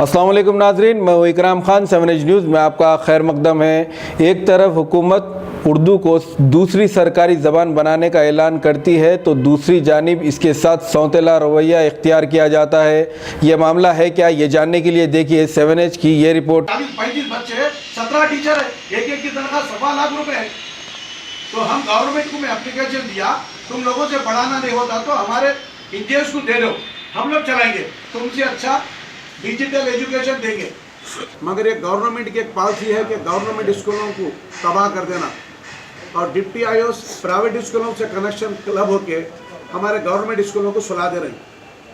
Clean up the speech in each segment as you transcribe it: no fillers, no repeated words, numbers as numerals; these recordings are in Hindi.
अस्सलाम वालेकुम नाजरीन, मैं हूं इकराम खान। 7 एज न्यूज़ में आपका खैर मकदम है। एक तरफ हुकूमत उर्दू को दूसरी सरकारी ज़बान बनाने का ऐलान करती है तो दूसरी जानिब इसके साथ सौतेला रवैया इख्तियार किया जाता है। ये मामला है क्या, ये जानने के लिए देखिए 7 एज की ये रिपोर्ट। 35 बच्चे 17 टीचर है, एक की तनख्वाह 1.25 लाख रुपए है। तो हम गवर्नमेंट को में एप्लीकेशन दिया, तुम लोगों से बढ़ाना नहीं होता तो हमारे इंजीनियर्स को दे दो, हम लोग चलाएंगे, तुमसे अच्छा डिजिटल एजुकेशन देंगे। मगर ये गवर्नमेंट की एक पॉलिसी है कि गवर्नमेंट स्कूलों को तबाह कर देना और डिप्टी आईओ प्राइवेट स्कूलों से कनेक्शन क्लब होके हमारे गवर्नमेंट स्कूलों को सुला दे रही,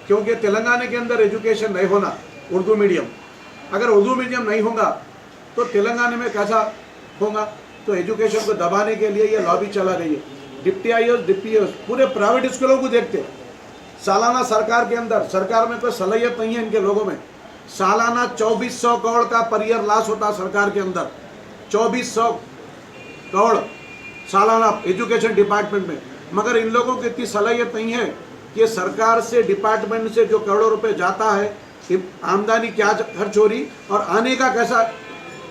क्योंकि तेलंगाना के अंदर एजुकेशन नहीं होना उर्दू मीडियम। अगर उर्दू मीडियम नहीं होगा तो तेलंगाना में कैसा होगा? तो एजुकेशन को दबाने के लिए ये लॉबी चला गई है। डिप्टी आईओ पूरे प्राइवेट स्कूलों को देखते, सालाना सरकार के अंदर, सरकार में कोई सलाहियत नहीं है इनके लोगों में, सालाना 2400 करोड़ का पर ईयर लॉस होता सरकार के अंदर, 2400 करोड़ सालाना एजुकेशन डिपार्टमेंट में। मगर इन लोगों की इतनी सलाहियत नहीं है कि सरकार से, डिपार्टमेंट से जो करोड़ों रुपए जाता है, आमदनी क्या खर्च हो रही और आने का कैसा,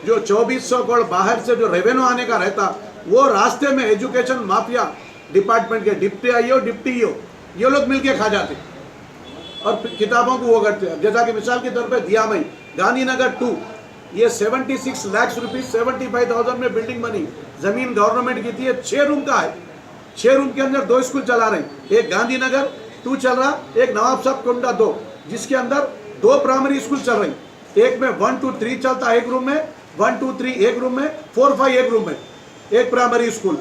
जो 2400 करोड़ बाहर से जो रेवेन्यू आने का रहता वो रास्ते में एजुकेशन माफिया डिपार्टमेंट के डिप्टी आईओ, डिप्टी ईओ ये लोग मिलके खा जाते और किताबों को वो करते हैं। जैसा कि मिसाल के तौर पे दिया मैं गांधीनगर 2, ये 76 लाख रुपीज 75,000 में बिल्डिंग बनी, जमीन गवर्नमेंट की थी, ये 6 रूम का है। 6 रूम के अंदर 2 स्कूल चला रहे हैं, एक गांधीनगर 2 चल रहा, एक नवाब साहब कोंडा 2, जिसके अंदर 2 प्राइमरी स्कूल चल रही, एक में 1 2 3 चलता एक रूम में, 1 2 3 एक रूम में, 4 5 एक रूम में, एक प्राइमरी स्कूल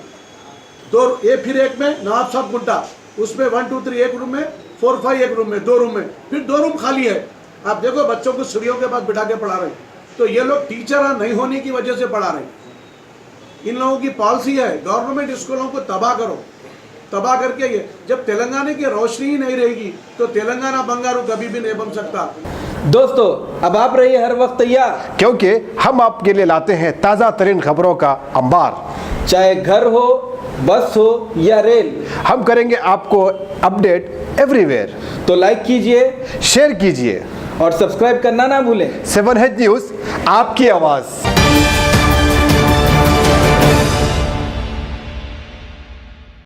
2, ये फिर एक में नवाब साहब गुंडा, उसमें 1 2 3 एक रूम में, 4 5 एक रूम में, 2 रूम में, फिर 2 रूम खाली है। आप देखो बच्चों को सीढ़ियों के पास बिठा के पढ़ा रहे हैं। तो ये लोग टीचर नहीं होने की वजह से पढ़ा रहे हैं। इन लोगों की पॉलिसी है गवर्नमेंट स्कूलों को तबाह करो, तबाह करके ये जब तेलंगाना की रोशनी ही नहीं रहेगी तो तेलंगाना बंगारू कभी भी नहीं बन सकता। दोस्तों, अब आप रहिए हर वक्त तैयार, क्योंकि हम आपके लिए लाते हैं ताज़ा तरीन खबरों का अंबार। चाहे घर हो, बस हो या रेल, हम करेंगे आपको अपडेट एवरीवेयर। तो लाइक कीजिए, शेयर कीजिए और सब्सक्राइब करना ना भूलें। 7 एज न्यूज़, आपकी आवाज़।